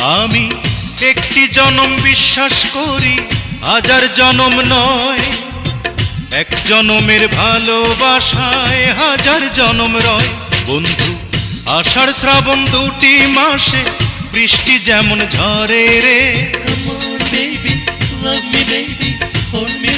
আমি একটি জনম বিশ্বাস করি, হাজার জনম নয়। এক জনমের ভালোবাসায় হাজার জনম রয়। বন্ধু, আষাঢ় শ্রাবণ দুটি মাসে বৃষ্টি যেমন ঝরে রে। Come on baby, love me baby, hold me